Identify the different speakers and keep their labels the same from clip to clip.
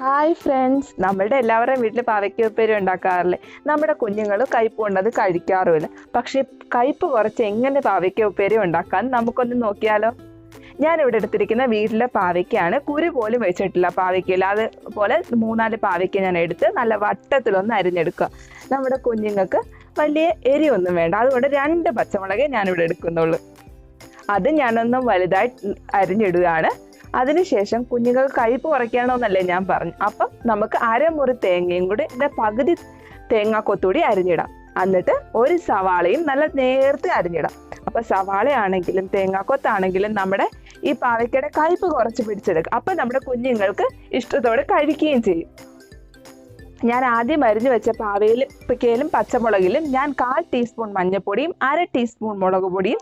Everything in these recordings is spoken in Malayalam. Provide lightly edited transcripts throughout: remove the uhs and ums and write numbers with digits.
Speaker 1: ഹായ് ഫ്രണ്ട്സ്, നമ്മളുടെ എല്ലാവരുടെയും വീട്ടിൽ പാവയ്ക്ക ഉപ്പേരി ഉണ്ടാക്കാറില്ലേ? നമ്മുടെ കുഞ്ഞുങ്ങൾ കയ്പ്പ് കൊണ്ട് അത് കഴിക്കാറുമില്ല. പക്ഷേ കയ്പ്പ് കുറച്ച് എങ്ങനെ പാവയ്ക്ക ഉപ്പേരി ഉണ്ടാക്കാൻ നമുക്കൊന്ന് നോക്കിയാലോ? ഞാനിവിടെ എടുത്തിരിക്കുന്ന വീട്ടിലെ പാവയ്ക്കയാണ്. കുരു പോലും വെച്ചിട്ടില്ല പാവയ്ക്കയിൽ. അതുപോലെ 3-4 പാവയ്ക്ക ഞാൻ എടുത്ത് നല്ല വട്ടത്തിലൊന്ന് അരിഞ്ഞെടുക്കുക. നമ്മുടെ കുഞ്ഞുങ്ങൾക്ക് വലിയ എരിയൊന്നും വേണ്ട, അതുകൊണ്ട് 2 പച്ചമുളകേ ഞാനിവിടെ എടുക്കുന്നുള്ളൂ. അത് ഞാനൊന്ന് വലുതായി അരിഞ്ഞിടുകയാണ്. അതിനുശേഷം കുഞ്ഞുങ്ങൾക്ക് കയ്പ്പ് കുറയ്ക്കണമെന്നല്ലേ ഞാൻ പറഞ്ഞു. അപ്പം നമുക്ക് അരമുറി തേങ്ങയും കൂടി പകുതി തേങ്ങാക്കൊത്തുകൂടി അരിഞ്ഞിടാം. എന്നിട്ട് ഒരു സവാളയും നല്ല നേർത്ത് അരിഞ്ഞിടാം. അപ്പം സവാളയാണെങ്കിലും തേങ്ങാക്കൊത്താണെങ്കിലും നമ്മുടെ ഈ പാവയ്ക്കയുടെ കയ്പ്പ് കുറച്ച് പിടിച്ചെടുക്കുക. അപ്പം നമ്മുടെ കുഞ്ഞുങ്ങൾക്ക് ഇഷ്ടത്തോടെ കഴിക്കുകയും ചെയ്യും. ഞാൻ ആദ്യം അരിഞ്ഞു വെച്ച പാവയ്ക്കയിലും പച്ചമുളകിലും ഞാൻ 1/4 ടീസ്പൂൺ മഞ്ഞൾപ്പൊടിയും 1/2 ടീസ്പൂൺ മുളക് പൊടിയും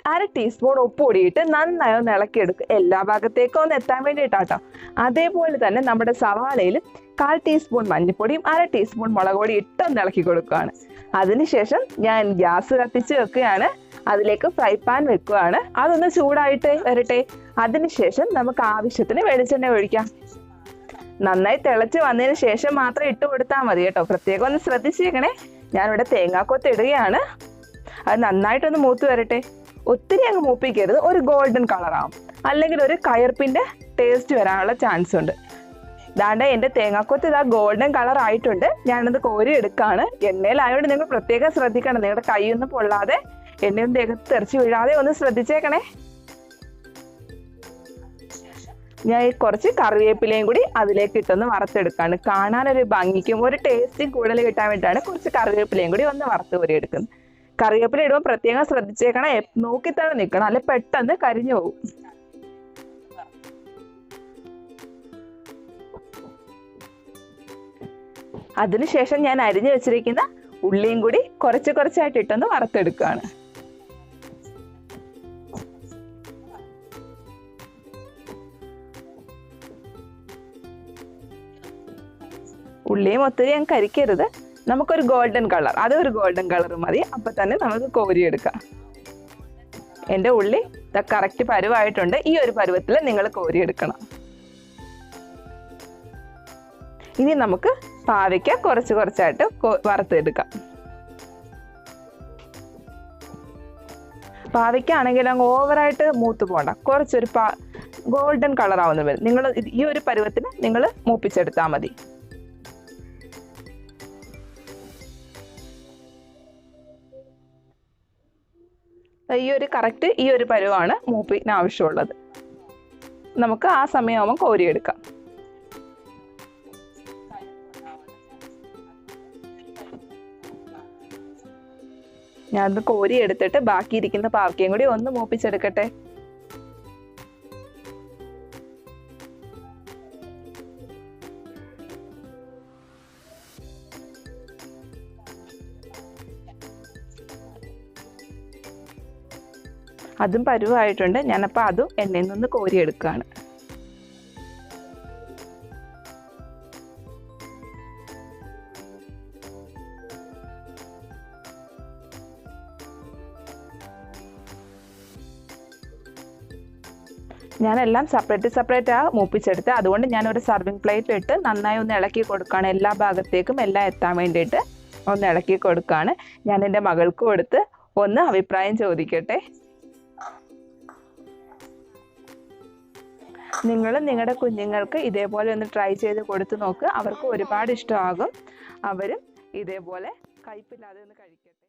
Speaker 1: 1/2 ടീസ്പൂൺ ഉപ്പ് പൊടിയിട്ട് നന്നായി ഒന്ന് ഇളക്കിയെടുക്കുക. എല്ലാ ഭാഗത്തേക്കും ഒന്ന് എത്താൻ വേണ്ടിയിട്ടാട്ടോ. അതേപോലെ തന്നെ നമ്മുടെ സവാളയിൽ 1/4 ടീസ്പൂൺ മഞ്ഞൾപ്പൊടിയും 1/2 ടീസ്പൂൺ മുളക് പൊടി ഇട്ടൊന്ന് ഇളക്കി കൊടുക്കുകയാണ്. അതിനുശേഷം ഞാൻ ഗ്യാസ് കത്തിച്ച് വെക്കുകയാണ്. അതിലേക്ക് ഫ്രൈ പാൻ വെക്കുകയാണ്. അതൊന്ന് ചൂടായിട്ട് വരട്ടെ. അതിനുശേഷം നമുക്ക് ആവശ്യത്തിന് വെളിച്ചെണ്ണ ഒഴിക്കാം. നന്നായി തിളച്ച് വന്നതിന് ശേഷം മാത്രം ഇട്ട് കൊടുത്താൽ മതി കേട്ടോ. പ്രത്യേകം ഒന്ന് ശ്രദ്ധിച്ചേക്കണേ. ഞാനിവിടെ തേങ്ങാക്കൊത്ത് ഇടുകയാണ്. അത് നന്നായിട്ടൊന്ന് മൂത്ത് വരട്ടെ. ഒത്തിരി അങ്ങ് മൂപ്പിക്കരുത്, ഒരു ഗോൾഡൻ കളറാവും, അല്ലെങ്കിൽ ഒരു കയർപ്പിൻ്റെ ടേസ്റ്റ് വരാനുള്ള ചാൻസ് ഉണ്ട്. ദാണ്ട എൻ്റെ തേങ്ങാക്കൊത്ത് ഇതാ ഗോൾഡൻ കളർ ആയിട്ടുണ്ട്. ഞാനത് കോരി എടുക്കുകയാണ്. എണ്ണയിലായതുകൊണ്ട് നിങ്ങൾ പ്രത്യേകം ശ്രദ്ധിക്കണം. നിങ്ങളുടെ കൈയൊന്നും പൊള്ളാതെ എണ്ണയൊന്നും ദേഹത്ത് തെറിച്ച് വീഴാതെ ഒന്ന് ശ്രദ്ധിച്ചേക്കണേ. ഞാൻ കുറച്ച് കറിവേപ്പിലയും കൂടി അതിലേക്ക് ഇട്ടൊന്ന് വറുത്തെടുക്കുകയാണ്. കാണാനൊരു ഭംഗിക്കും ഒരു ടേസ്റ്റും കൂടുതൽ കിട്ടാൻ വേണ്ടിയിട്ടാണ് കുറച്ച് കറിവേപ്പിലയും കൂടി ഒന്ന് വറുത്ത് കോരി എടുക്കുന്നത്. കറിവേപ്പില ഇടുമ്പോൾ പ്രത്യേകം ശ്രദ്ധിച്ചേക്കണം. നോക്കിത്തന്നെ നിൽക്കണം, അല്ലെ പെട്ടെന്ന് കരിഞ്ഞു പോകും. അതിനുശേഷം ഞാൻ അരിഞ്ഞു വെച്ചിരിക്കുന്ന ഉള്ളിയും കൂടി കുറച്ചായിട്ട് ഇട്ടൊന്ന് വറുത്തെടുക്കുകയാണ്. ഉള്ളിയും ഒത്തിരി ഞാൻ കരിക്കരുത്. നമുക്കൊരു ഗോൾഡൻ കളർ, അതൊരു ഗോൾഡൻ കളർ മതി. അപ്പം തന്നെ നമുക്ക് കോരിയെടുക്കാം. എൻ്റെ ഉള്ളി കറക്റ്റ് പരുവായിട്ടുണ്ട്. ഈ ഒരു പരുവത്തിൽ നിങ്ങൾ കോരിയെടുക്കണം. ഇനി നമുക്ക് പാവയ്ക്ക കുറച്ചായിട്ട് വറുത്തെടുക്കാം. പാവയ്ക്ക ആണെങ്കിൽ അങ്ങ് ഓവറായിട്ട് മൂത്ത് പോകണ്ട. കുറച്ചൊരു ഗോൾഡൻ കളർ ആവുന്ന വരെ നിങ്ങൾ ഈ ഒരു പരുവത്തിന് നിങ്ങൾ മൂപ്പിച്ചെടുത്താൽ മതി. ഈ ഒരു പരുവാണ് മൂപ്പിന് ആവശ്യമുള്ളത്. നമുക്ക് ആ സമയമാകുമ്പോൾ കോരിയെടുക്കാം. ഞാനത് കോരി എടുത്തിട്ട് ബാക്കിയിരിക്കുന്ന പാവയ്ക്കയും കൂടി ഒന്ന് മൂപ്പിച്ചെടുക്കട്ടെ. അതും പരുവായിട്ടുണ്ട്. ഞാനപ്പോൾ അതും എണ്ണയിൽ നിന്ന് കോരിയെടുക്കുകയാണ്. ഞാനെല്ലാം സെപ്പറേറ്റ് മൂപ്പിച്ചെടുത്ത്, അതുകൊണ്ട് ഞാനൊരു സർവിങ് പ്ലേറ്റിലിട്ട് നന്നായി ഒന്ന് ഇളക്കി കൊടുക്കുകയാണ്. എല്ലാ ഭാഗത്തേക്കും എല്ലാം എത്താൻ വേണ്ടിയിട്ട് ഒന്ന് ഇളക്കി കൊടുക്കുകയാണ്. ഞാൻ എൻ്റെ മകൾക്ക് കൊടുത്ത് ഒന്ന് അഭിപ്രായം ചോദിക്കട്ടെ. നിങ്ങൾ നിങ്ങളുടെ കുഞ്ഞുങ്ങൾക്ക് ഇതേപോലെ ഒന്ന് ട്രൈ ചെയ്ത് കൊടുത്തു നോക്കുക. അവർക്ക് ഒരുപാട് ഇഷ്ടമാകും. അവരും ഇതേപോലെ കയ്പില്ലാതെ ഒന്ന് കഴിക്കട്ടെ.